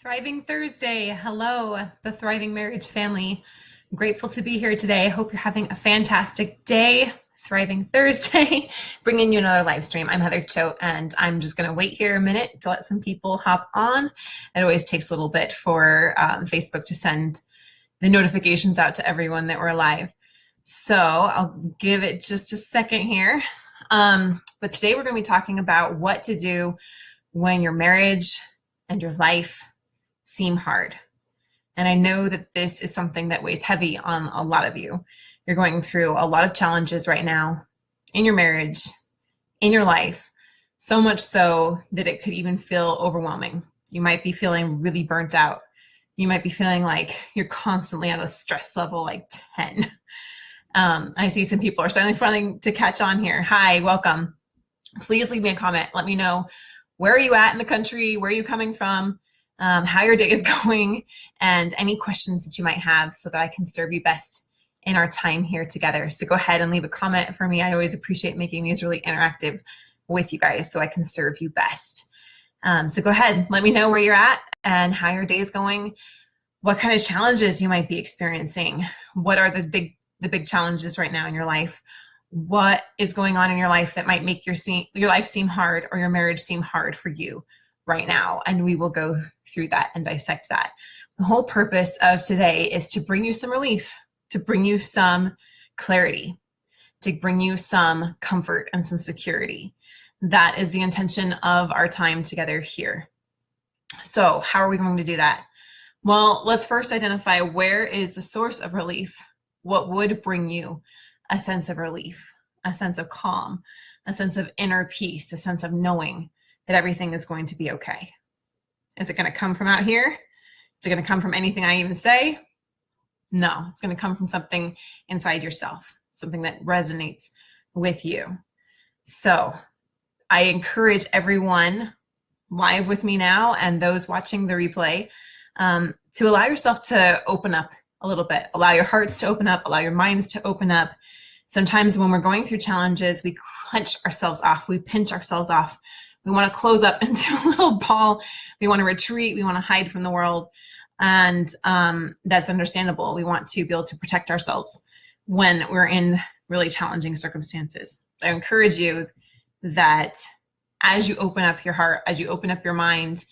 Thriving Thursday. Hello, the Thriving Marriage family. I'm grateful to be here today. I hope you're having a fantastic day. Thriving Thursday, bringing you another live stream. I'm Heather Choate, and I'm just going to wait here a minute to let some people hop on. It always takes a little bit for Facebook to send the notifications out to everyone that we're live. So I'll give it just a second here. But today we're going to be talking about what to do when your marriage and your life seem hard. And I know that this is something that weighs heavy on a lot of you. You're going through a lot of challenges right now in your marriage, in your life, so much so that it could even feel overwhelming. You might be feeling really burnt out. You might be feeling like you're constantly at a stress level like 10. I see some people are starting to catch on here. Hi, welcome. Please leave me a comment. Let me know, where are you at in the country? Where are you coming from? How your day is going, and any questions that you might have so that I can serve you best in our time here together. So go ahead and leave a comment for me. I always appreciate making these really interactive with you guys so I can serve you best. So go ahead, let me know where you're at and how your day is going, what kind of challenges you might be experiencing, what are the big challenges right now in your life, what is going on in your life that might make your life seem hard or your marriage seem hard for you right now, and we will go through that and dissect that. The whole purpose of today is to bring you some relief, to bring you some clarity, to bring you some comfort and some security. That is the intention of our time together here. So how are we going to do that? Well, let's first identify, where is the source of relief? What would bring you a sense of relief, a sense of calm, a sense of inner peace, a sense of knowing that everything is going to be okay? Is it going to come from out here? Is it going to come from anything I even say? No, it's going to come from something inside yourself, something that resonates with you. So I encourage everyone live with me now and those watching the replay to allow yourself to open up a little bit, allow your hearts to open up, allow your minds to open up. Sometimes when we're going through challenges, we clench ourselves off, we pinch ourselves off. We want to close up into a little ball. We want to retreat. We want to hide from the world. And that's understandable. We want to be able to protect ourselves when we're in really challenging circumstances. I encourage you that as you open up your heart, as you open up your mind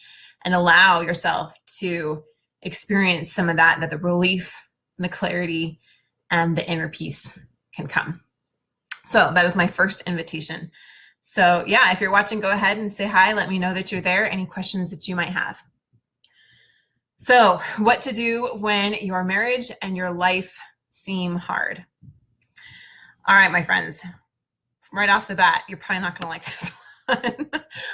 and allow yourself to experience some of that the relief, the clarity, and the inner peace can come. So that is my first invitation. So yeah, if you're watching, go ahead and say hi. Let me know that you're there. Any questions that you might have. So what to do when your marriage and your life seem hard? All right, my friends, right off the bat, you're probably not going to like this one.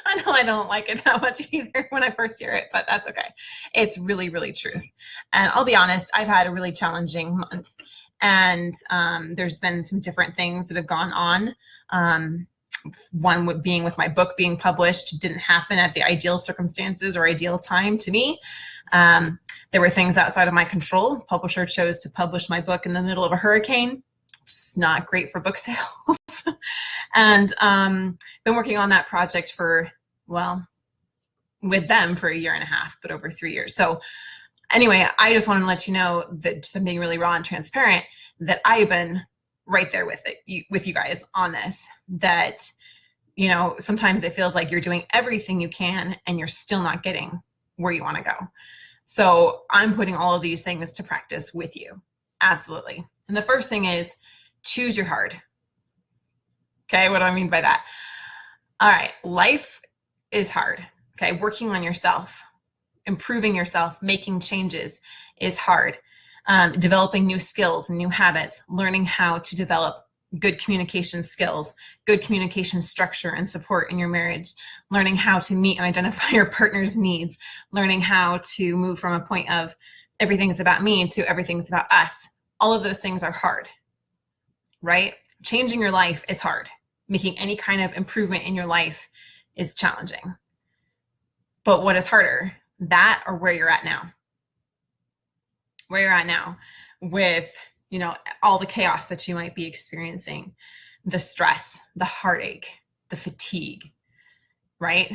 I know I don't like it that much either when I first hear it, but that's okay. It's really, really truth. And I'll be honest, I've had a really challenging month, and there's been some different things that have gone on. One being with my book being published didn't happen at the ideal circumstances or ideal time to me. There were things outside of my control. Publisher chose to publish my book in the middle of a hurricane. It's not great for book sales. And been working on that project with them for a year and a half, but over 3 years. So anyway, I just wanted to let you know that, just being really raw and transparent, that I've been right there with you guys on this, that, you know, sometimes it feels like you're doing everything you can and you're still not getting where you want to go. So I'm putting all of these things to practice with you. Absolutely. And the first thing is, choose your hard. Okay. What do I mean by that? All right. Life is hard. Okay. Working on yourself, improving yourself, making changes is hard. Developing new skills and new habits, learning how to develop good communication skills, good communication structure and support in your marriage, learning how to meet and identify your partner's needs, learning how to move from a point of everything's about me to everything's about us. All of those things are hard, right? Changing your life is hard. Making any kind of improvement in your life is challenging. But what is harder, that or where you're at now? Where you're at now with, you know, all the chaos that you might be experiencing, the stress, the heartache, the fatigue, right?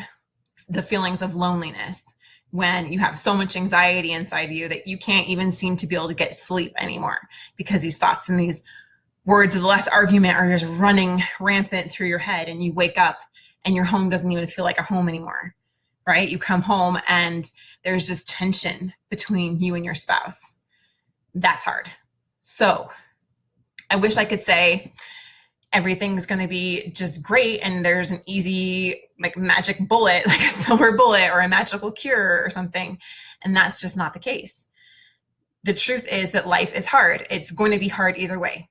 The feelings of loneliness, when you have so much anxiety inside you that you can't even seem to be able to get sleep anymore because these thoughts and these words of the last argument are just running rampant through your head, and you wake up and your home doesn't even feel like a home anymore, right? You come home and there's just tension between you and your spouse. That's hard. So I wish I could say everything's going to be just great and there's an easy, like, magic bullet, like a silver bullet or a magical cure or something. And that's just not the case. The truth is that life is hard. It's going to be hard either way.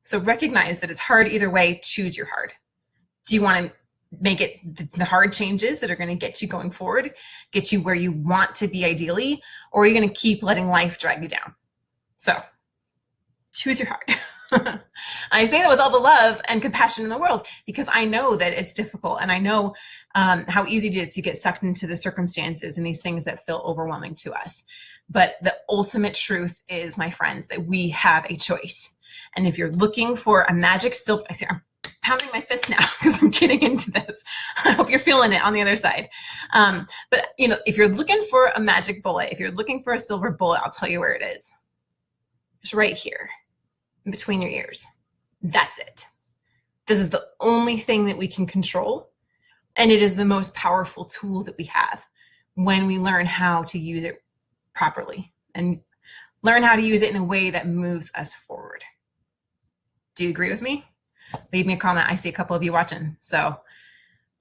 So recognize that it's hard either way. Choose your hard. Do you want to make it the hard changes that are going to get you going forward, get you where you want to be ideally, or are you going to keep letting life drag you down? So choose your hard. I say that with all the love and compassion in the world, because I know that it's difficult, and I know how easy it is to get sucked into the circumstances and these things that feel overwhelming to us. But the ultimate truth is, my friends, that we have a choice. And if you're looking for a magic silver, I'm pounding my fist now because I'm getting into this. I hope you're feeling it on the other side. But if you're looking for a magic bullet, if you're looking for a silver bullet, I'll tell you where it is. It's right here, in between your ears. That's it. This is the only thing that we can control, and it is the most powerful tool that we have when we learn how to use it properly and learn how to use it in a way that moves us forward. Do you agree with me? Leave me a comment. I see a couple of you watching, so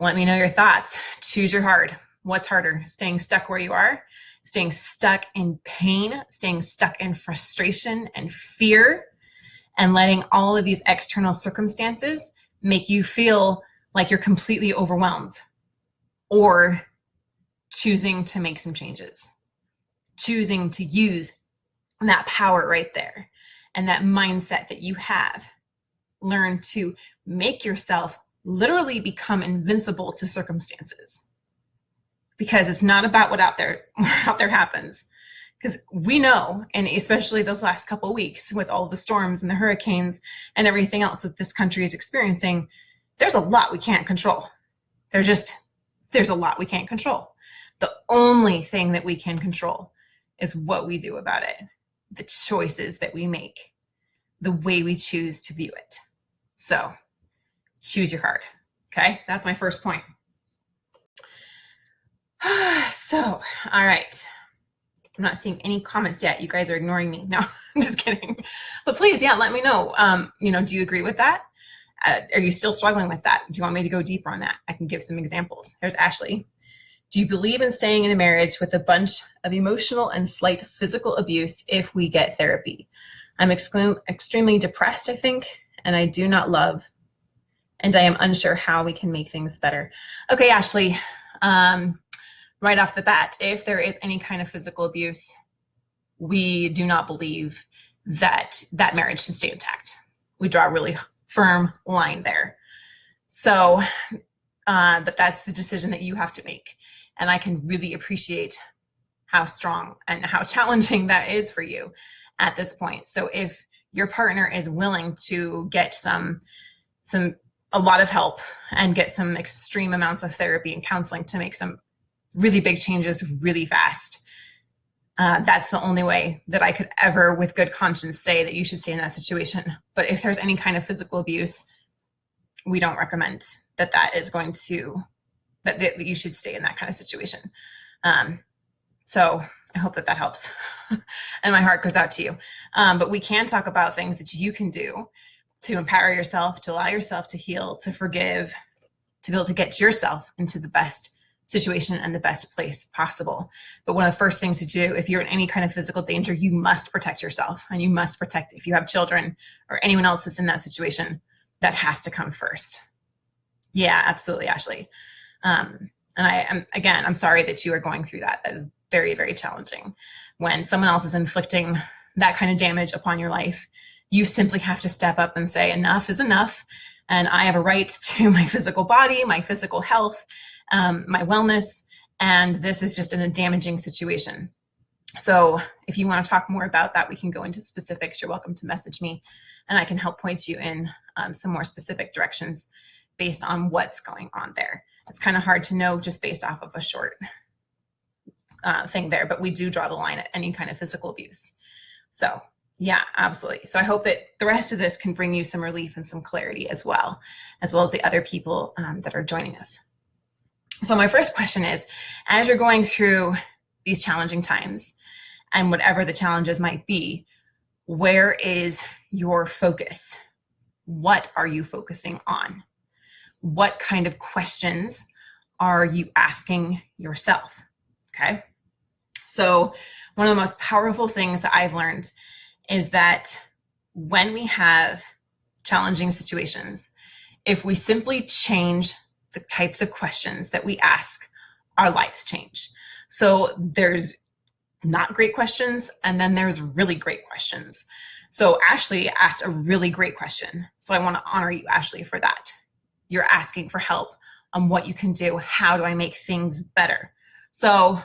let me know your thoughts. Choose your hard. What's harder? Staying stuck where you are, staying stuck in pain, staying stuck in frustration and fear, and letting all of these external circumstances make you feel like you're completely overwhelmed, or choosing to make some changes, choosing to use that power right there and that mindset that you have. Learn to make yourself literally become invincible to circumstances, because it's not about what out there happens. Because we know, and especially those last couple of weeks with all the storms and the hurricanes and everything else that this country is experiencing, there's a lot we can't control. There's a lot we can't control. The only thing that we can control is what we do about it, the choices that we make, the way we choose to view it. So choose your heart. Okay, that's my first point. So, all right. I'm not seeing any comments yet. You guys are ignoring me. No, I'm just kidding. But please, let me know. Do you agree with that? Are you still struggling with that? Do you want me to go deeper on that? I can give some examples. There's Ashley. Do you believe in staying in a marriage with a bunch of emotional and slight physical abuse if we get therapy? I'm extremely depressed, I think, and I do not love, and I am unsure how we can make things better. Okay, Ashley, right off the bat, if there is any kind of physical abuse, we do not believe that that marriage should stay intact. We draw a really firm line there. So, but that's the decision that you have to make. And I can really appreciate how strong and how challenging that is for you at this point. So if your partner is willing to get a lot of help and get some extreme amounts of therapy and counseling to make some really big changes really fast, that's the only way that I could ever, with good conscience, say that you should stay in that situation. But if there's any kind of physical abuse, we don't recommend that you should stay in that kind of situation. So I hope that helps. And my heart goes out to you. But we can talk about things that you can do to empower yourself, to allow yourself to heal, to forgive, to be able to get yourself into the best situation and the best place possible. But one of the first things to do, if you're in any kind of physical danger, you must protect yourself, and you must protect, if you have children or anyone else that's in that situation, that has to come first. Yeah, absolutely, Ashley. And I'm sorry that you are going through that. That is very, very challenging. When someone else is inflicting that kind of damage upon your life, you simply have to step up and say, enough is enough. And I have a right to my physical body, my physical health, my wellness, and this is just in a damaging situation. So if you want to talk more about that, we can go into specifics. You're welcome to message me, and I can help point you in some more specific directions based on what's going on there. It's kind of hard to know just based off of a short thing there, but we do draw the line at any kind of physical abuse. So yeah, absolutely. So I hope that the rest of this can bring you some relief and some clarity as well as the other people that are joining us. So my first question is, as you're going through these challenging times and whatever the challenges might be, where is your focus? What are you focusing on? What kind of questions are you asking yourself? Okay. So one of the most powerful things that I've learned is that when we have challenging situations, if we simply change the types of questions that we ask, our lives change. So there's not great questions, and then there's really great questions. So Ashley asked a really great question. So I want to honor you, Ashley, for that. You're asking for help on what you can do. How do I make things better? So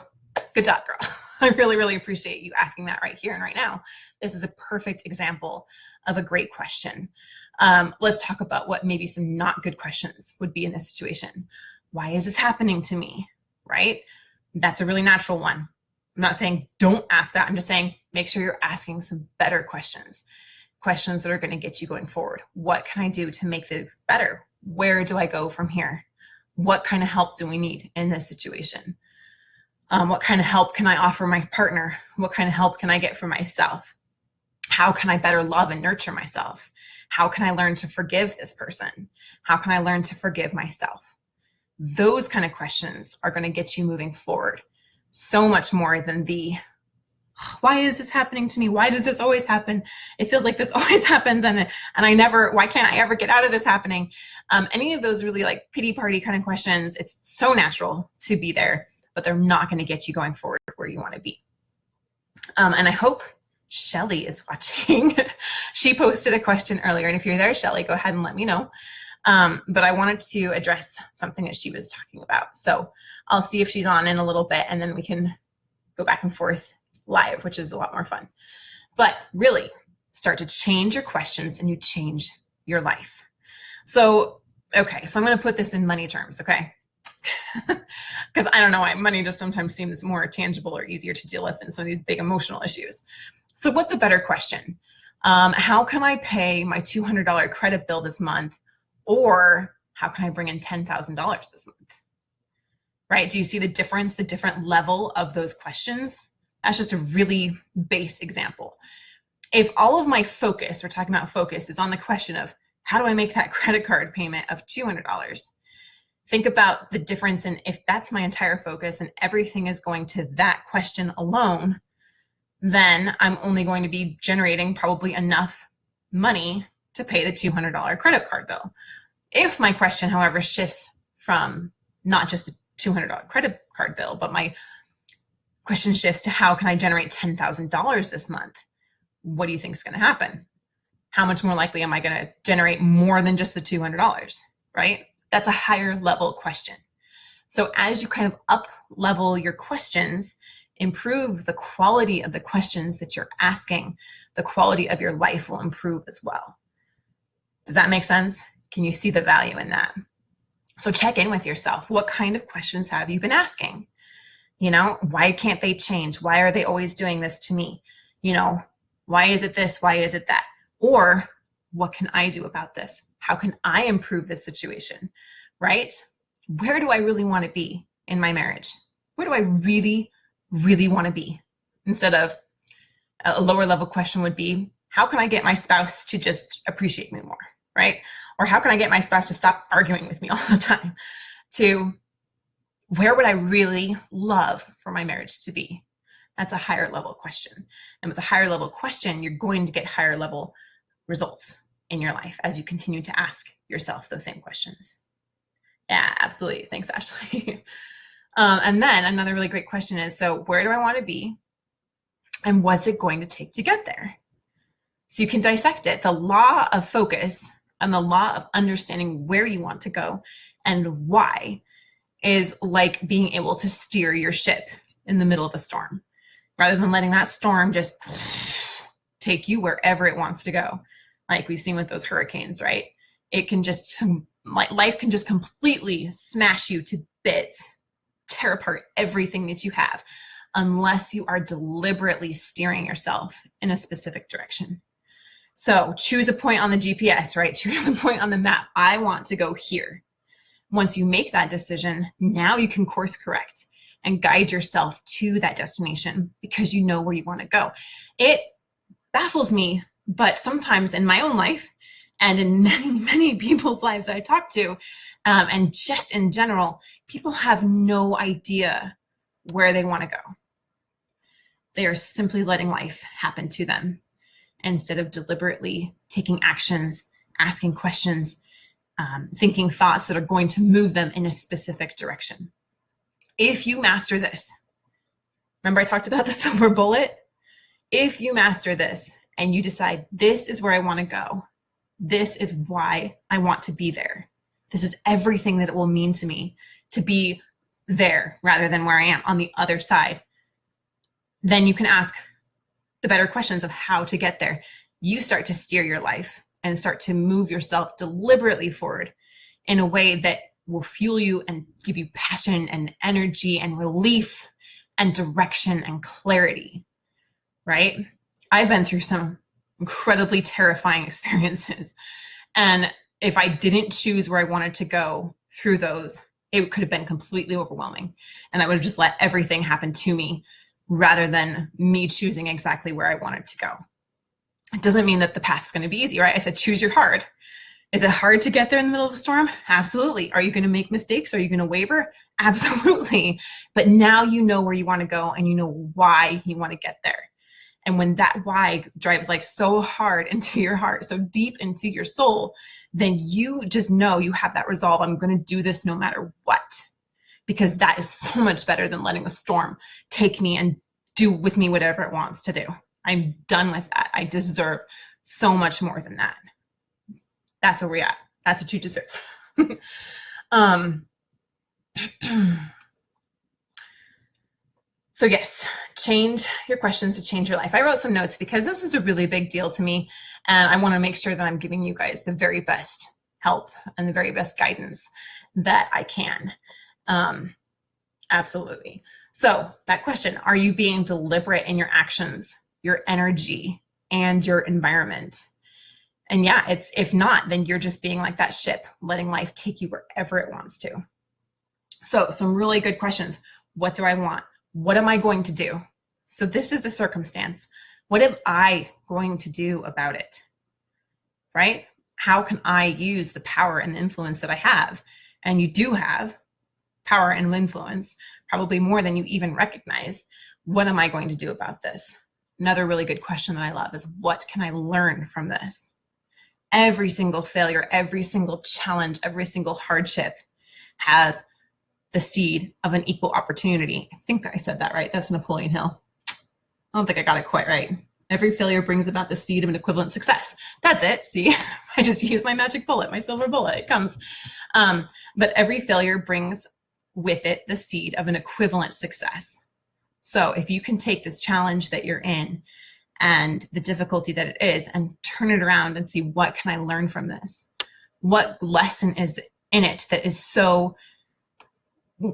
good job, girl. I really, really appreciate you asking that right here and right now. This is a perfect example of a great question. Let's talk about what maybe some not good questions would be in this situation. Why is this happening to me? Right? That's a really natural one. I'm not saying don't ask that. I'm just saying make sure you're asking some better questions, questions that are going to get you going forward. What can I do to make this better? Where do I go from here? What kind of help do we need in this situation? What kind of help can I offer my partner? What kind of help can I get for myself? How can I better love and nurture myself? How can I learn to forgive this person? How can I learn to forgive myself? Those kind of questions are going to get you moving forward so much more than the, why is this happening to me? Why does this always happen? It feels like this always happens, and why can't I ever get out of this happening? Any of those really like pity party kind of questions, it's so natural to be there, but they're not going to get you going forward where you want to be. And I hope Shelly is watching. She posted a question earlier, and if you're there, Shelly, go ahead and let me know. But I wanted to address something that she was talking about. So I'll see if she's on in a little bit, and then we can go back and forth live, which is a lot more fun. But really start to change your questions and you change your life. So, okay, so I'm going to put this in money terms, okay? Because I don't know why money just sometimes seems more tangible or easier to deal with than some of these big emotional issues. So what's a better question? How can I pay my $200 credit bill this month? Or how can I bring in $10,000 this month? Right? Do you see the difference, the different level of those questions? That's just a really base example. If all of my focus, we're talking about focus, is on the question of how do I make that credit card payment of $200? Think about the difference in if that's my entire focus and everything is going to that question alone, then I'm only going to be generating probably enough money to pay the $200 credit card bill. If my question, however, shifts from not just the $200 credit card bill, but my question shifts to how can I generate $10,000 this month? What do you think is going to happen? How much more likely am I going to generate more than just the $200, right? That's a higher level question. So as you kind of up level your questions, improve the quality of the questions that you're asking, the quality of your life will improve as well. Does that make sense? Can you see the value in that? So check in with yourself. What kind of questions have you been asking? You know, why can't they change? Why are they always doing this to me? You know, why is it this? Why is it that? Or what can I do about this? How can I improve this situation, right? Where do I really want to be in my marriage? Where do I really, really want to be? Instead of a lower level question would be, how can I get my spouse to just appreciate me more, right? Or how can I get my spouse to stop arguing with me all the time? To where would I really love for my marriage to be? That's a higher level question. And with a higher level question, you're going to get higher level results in your life as you continue to ask yourself those same questions. Yeah, absolutely. Thanks, Ashley. And then another really great question is, so where do I want to be? And what's it going to take to get there? So you can dissect it. The law of focus and the law of understanding where you want to go and why is like being able to steer your ship in the middle of a storm, rather than letting that storm just take you wherever it wants to go. Like we've seen with those hurricanes, right? It can just, life can just completely smash you to bits, tear apart everything that you have. unless you are deliberately steering yourself in a specific direction. So choose a point on the GPS, right? Choose a point on the map. I want to go here. Once you make that decision, now you can course correct and guide yourself to that destination because you know where you want to go. It baffles me, but sometimes in my own life and in many, many people's lives that I talk to, and just in general, people have no idea where they want to go. They are simply letting life happen to them instead of deliberately taking actions, asking questions, thinking thoughts that are going to move them in a specific direction. If you master this, remember I talked about the silver bullet? If you master this and you decide, this is where I want to go, this is why I want to be there, this is everything that it will mean to me to be there rather than where I am on the other side, then you can ask the better questions of how to get there. You start to steer your life and start to move yourself deliberately forward in a way that will fuel you and give you passion and energy and relief and direction and clarity, right? I've been through some incredibly terrifying experiences. And if I didn't choose where I wanted to go through those, it could have been completely overwhelming. And I would have just let everything happen to me rather than me choosing exactly where I wanted to go. It doesn't mean that the path's going to be easy, right? I said, choose your hard. Is it hard to get there in the middle of a storm? Absolutely. Are you going to make mistakes? Are you going to waver? Absolutely. But now you know where you want to go and you know why you want to get there. And when that why drives like so hard into your heart, so deep into your soul, then you just know you have that resolve. I'm going to do this no matter what, because that is so much better than letting the storm take me and do with me whatever it wants to do. I'm done with that. I deserve so much more than that. That's where we're at. That's what you deserve. So yes, change your questions to change your life. I wrote some notes because this is a really big deal to me. And I want to make sure that I'm giving you guys the very best help and the very best guidance that I can. Absolutely. So that question, are you being deliberate in your actions, your energy, and your environment? And yeah, if not, then you're just being like that ship, letting life take you wherever it wants to. So some really good questions. What do I want? What am I going to do? So this is the circumstance. What am I going to do about it? Right? How can I use the power and the influence that I have? And you do have power and influence, probably more than you even recognize. What am I going to do about this? Another really good question that I love is, what can I learn from this? Every single failure, every single challenge, every single hardship has the seed of an equal opportunity. I think I said that right. That's Napoleon Hill. I don't think I got it quite right. Every failure brings about the seed of an equivalent success. That's it. See, I just used my magic bullet, my silver bullet. It comes. But every failure brings with it the seed of an equivalent success. So if you can take this challenge that you're in and the difficulty that it is and turn it around and see, what can I learn from this? What lesson is in it that is so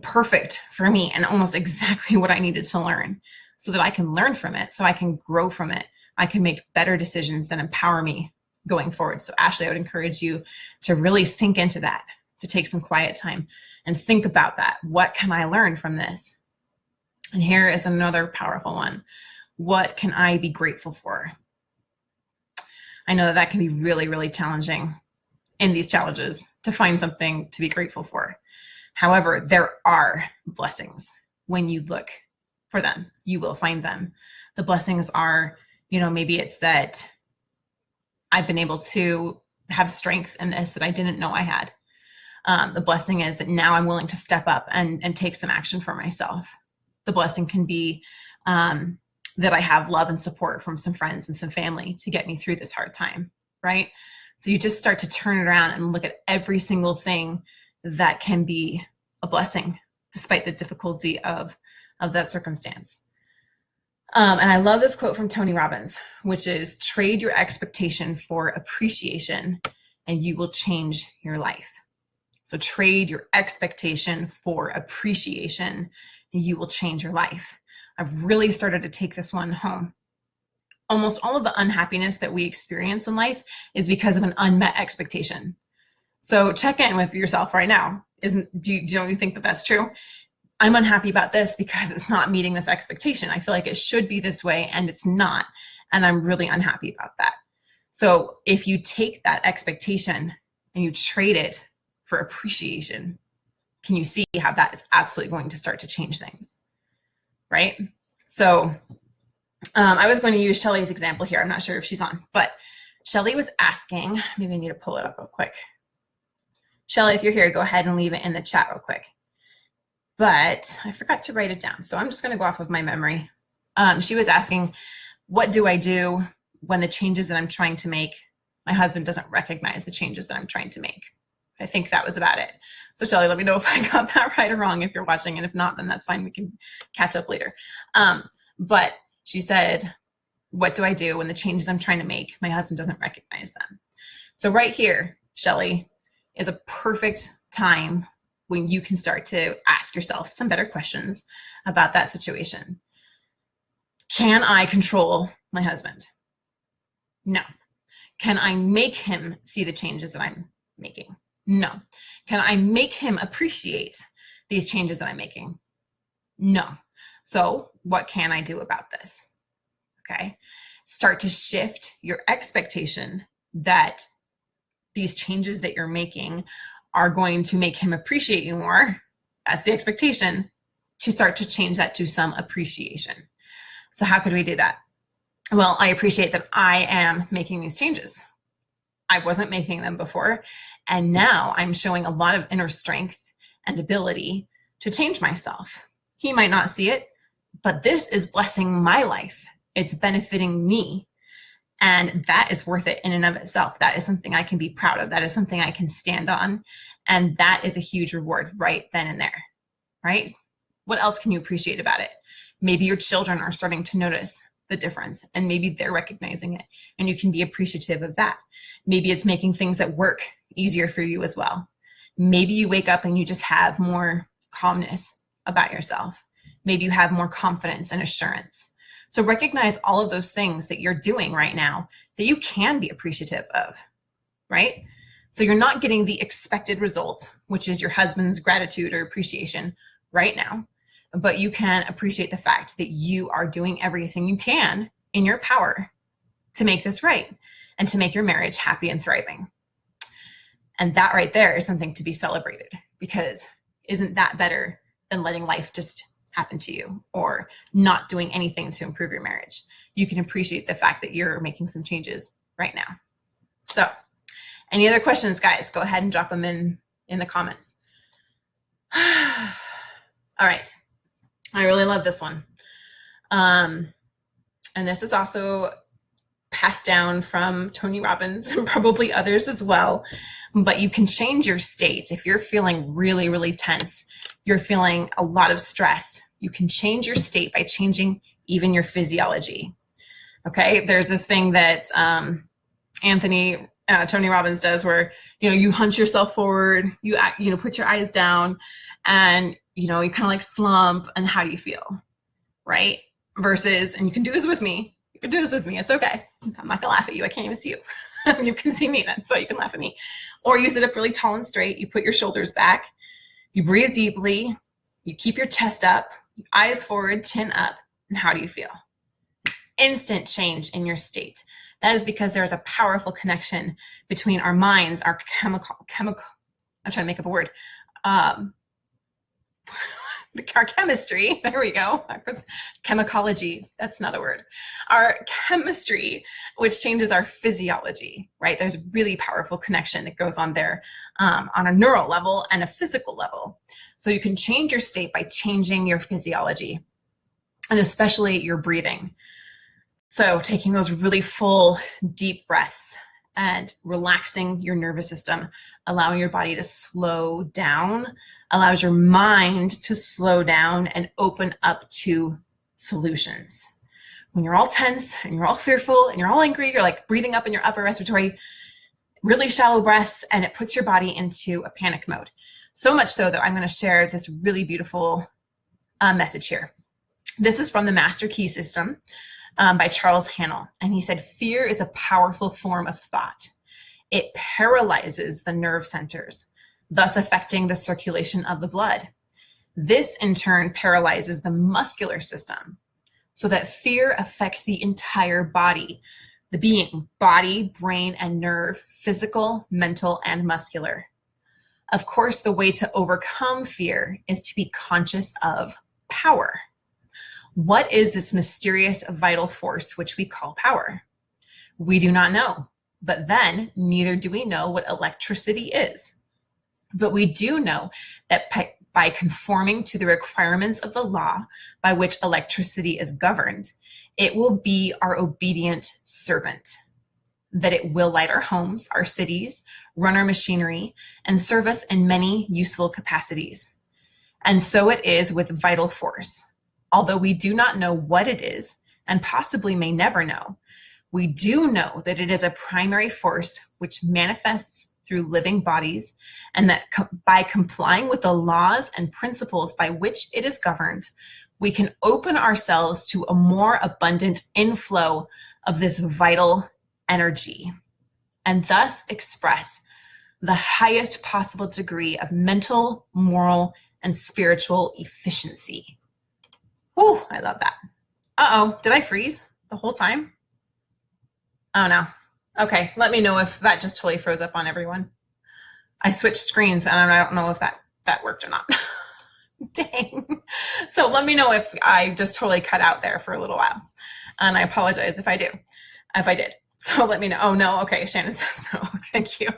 perfect for me and almost exactly what I needed to learn, so that I can learn from it, so I can grow from it. I can make better decisions that empower me going forward. So Ashley, I would encourage you to really sink into that, to take some quiet time and think about that. What can I learn from this? And here is another powerful one. What can I be grateful for? I know that can be really, really challenging in these challenges to find something to be grateful for. However, there are blessings. When you look for them, you will find them. The blessings are, maybe it's that I've been able to have strength in this that I didn't know I had. The blessing is that now I'm willing to step up and take some action for myself. The blessing can be that I have love and support from some friends and some family to get me through this hard time, right? So you just start to turn it around and look at every single thing that can be a blessing despite the difficulty of that circumstance. And I love this quote from Tony Robbins, which is, trade your expectation for appreciation and you will change your life. So trade your expectation for appreciation and you will change your life. I've really started to take this one home. Almost all of the unhappiness that we experience in life is because of an unmet expectation. So check in with yourself right now. Don't you think that that's true? I'm unhappy about this because it's not meeting this expectation. I feel like it should be this way and it's not. And I'm really unhappy about that. So if you take that expectation and you trade it for appreciation, can you see how that is absolutely going to start to change things, right? So I was going to use Shelly's example here. I'm not sure if she's on, but Shelly was asking, maybe I need to pull it up real quick. Shelly, if you're here, go ahead and leave it in the chat real quick. But I forgot to write it down. So I'm just going to go off of my memory. She was asking, what do I do when the changes that I'm trying to make, my husband doesn't recognize the changes that I'm trying to make? I think that was about it. So Shelly, let me know if I got that right or wrong if you're watching, and if not, then that's fine. We can catch up later. But she said, what do I do when the changes I'm trying to make, my husband doesn't recognize them? So right here, Shelly, is a perfect time when you can start to ask yourself some better questions about that situation. Can I control my husband? No. Can I make him see the changes that I'm making? No. Can I make him appreciate these changes that I'm making? No. So what can I do about this? Okay. Start to shift your expectation that these changes that you're making are going to make him appreciate you more. That's the expectation, to start to change that to some appreciation. So how could we do that? Well, I appreciate that I am making these changes. I wasn't making them before, and now I'm showing a lot of inner strength and ability to change myself. He might not see it, but this is blessing my life. It's benefiting me. And that is worth it in and of itself. That is something I can be proud of. That is something I can stand on. And that is a huge reward right then and there, right? What else can you appreciate about it? Maybe your children are starting to notice the difference, and maybe they're recognizing it, and you can be appreciative of that. Maybe it's making things at work easier for you as well. Maybe you wake up and you just have more calmness about yourself. Maybe you have more confidence and assurance. So recognize all of those things that you're doing right now that you can be appreciative of, right? So you're not getting the expected result, which is your husband's gratitude or appreciation right now, but you can appreciate the fact that you are doing everything you can in your power to make this right and to make your marriage happy and thriving. And that right there is something to be celebrated, because isn't that better than letting life just happen to you or not doing anything to improve your marriage? You can appreciate the fact that you're making some changes right now. So any other questions, guys? Go ahead and drop them in the comments. All right. I really love this one. And this is also passed down from Tony Robbins and probably others as well. But you can change your state. If you're feeling really, really tense, you're feeling a lot of stress, you can change your state by changing even your physiology. Okay, there's this thing that Tony Robbins does where, you hunch yourself forward, you put your eyes down, and, you kind of like slump, and how do you feel, right? Versus, and you can do this with me. You can do this with me. It's okay. I'm not gonna laugh at you. I can't even see you. You can see me then, so you can laugh at me. Or you sit up really tall and straight. You put your shoulders back. You breathe deeply. You keep your chest up, eyes forward, chin up. And how do you feel? Instant change in your state. That is because there is a powerful connection between our minds, our chemical, I'm trying to make up a word. Our chemistry, there we go. Chemicology, that's not a word. Our chemistry, which changes our physiology, right? There's a really powerful connection that goes on there on a neural level and a physical level. So you can change your state by changing your physiology, and especially your breathing. So taking those really full, deep breaths and relaxing your nervous system, allowing your body to slow down, allows your mind to slow down and open up to solutions. When you're all tense and you're all fearful and you're all angry, you're like breathing up in your upper respiratory, really shallow breaths, and it puts your body into a panic mode. So much so that I'm going to share this really beautiful message here. This is from the Master Key System by Charles Haanel. And he said, fear is a powerful form of thought. It paralyzes the nerve centers, thus affecting the circulation of the blood. This in turn paralyzes the muscular system, so that fear affects the entire body, the being, body, brain, and nerve, physical, mental, and muscular. Of course, the way to overcome fear is to be conscious of power. What is this mysterious vital force which we call power? We do not know, but then neither do we know what electricity is. But we do know that by conforming to the requirements of the law by which electricity is governed, it will be our obedient servant, that it will light our homes, our cities, run our machinery, and serve us in many useful capacities. And so it is with vital force. Although we do not know what it is, and possibly may never know, we do know that it is a primary force which manifests through living bodies, and that by complying with the laws and principles by which it is governed, we can open ourselves to a more abundant inflow of this vital energy, and thus express the highest possible degree of mental, moral, and spiritual efficiency. Ooh, I love that. Uh-oh, did I freeze the whole time? Oh no. Okay, let me know if that just totally froze up on everyone. I switched screens and I don't know if that worked or not. Dang. So let me know if I just totally cut out there for a little while. And I apologize if I did. So let me know. Oh no, okay, Shannon says no. Thank you.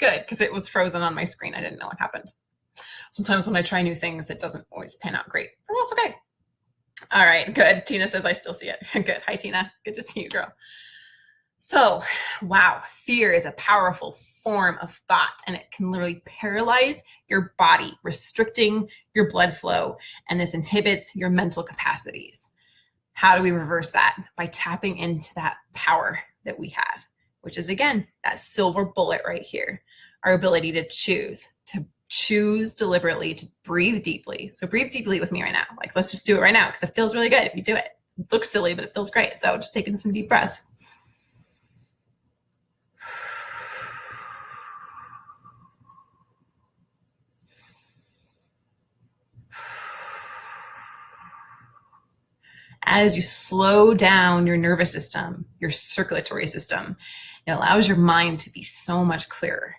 Good, because it was frozen on my screen. I didn't know what happened. Sometimes when I try new things, it doesn't always pan out great. But that's okay. All right, good. Tina says I still see it. Good. Hi, Tina. Good to see you, girl. So, wow, fear is a powerful form of thought, and it can literally paralyze your body, restricting your blood flow, and this inhibits your mental capacities. How do we reverse that? By tapping into that power that we have, which is, again, that silver bullet right here, our ability to choose deliberately, to breathe deeply. So breathe deeply with me right now. Like, let's just do it right now, because it feels really good if you do it. It looks silly, but it feels great. So just taking some deep breaths. As you slow down your nervous system, your circulatory system, it allows your mind to be so much clearer.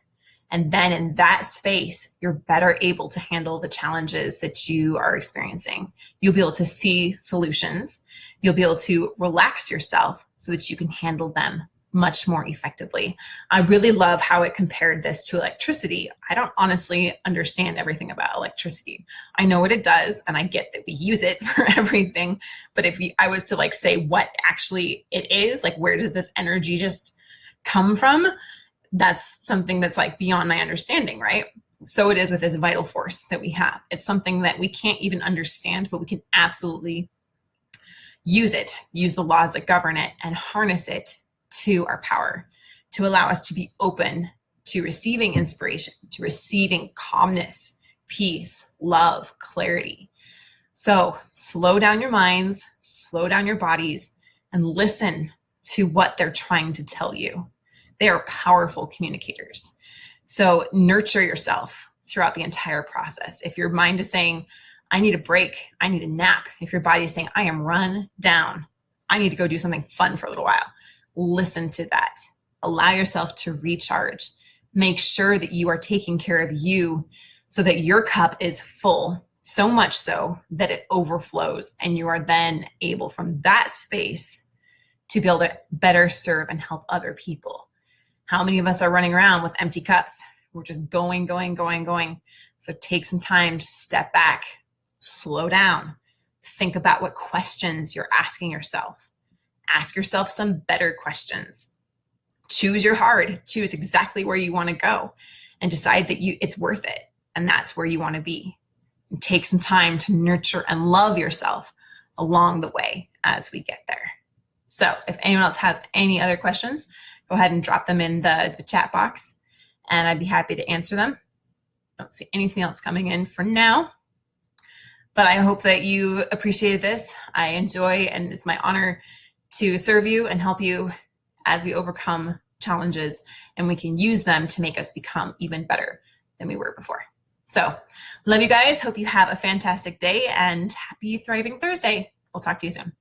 And then in that space, you're better able to handle the challenges that you are experiencing. You'll be able to see solutions. You'll be able to relax yourself so that you can handle them much more effectively. I really love how it compared this to electricity. I don't honestly understand everything about electricity. I know what it does, and I get that we use it for everything. But if I was to like say what actually it is, like where does this energy just come from? That's something that's like beyond my understanding, right? So it is with this vital force that we have. It's something that we can't even understand, but we can absolutely use it, use the laws that govern it, and harness it to our power, to allow us to be open to receiving inspiration, to receiving calmness, peace, love, clarity. So slow down your minds, slow down your bodies, and listen to what they're trying to tell you. They are powerful communicators. So nurture yourself throughout the entire process. If your mind is saying, I need a break, I need a nap. If your body is saying, I am run down, I need to go do something fun for a little while. Listen to that. Allow yourself to recharge. Make sure that you are taking care of you so that your cup is full, so much so that it overflows, and you are then able from that space to be able to better serve and help other people. How many of us are running around with empty cups? We're just going. So take some time to step back, slow down, think about what questions you're asking yourself. Ask yourself some better questions. Choose your hard, choose exactly where you want to go, and decide that it's worth it. And that's where you want to be. And take some time to nurture and love yourself along the way as we get there. So if anyone else has any other questions, go ahead and drop them in the chat box, and I'd be happy to answer them. I don't see anything else coming in for now. But I hope that you appreciated this. I enjoy, and it's my honor to serve you and help you as we overcome challenges, and we can use them to make us become even better than we were before. So love you guys. Hope you have a fantastic day and happy Thriving Thursday. We'll talk to you soon.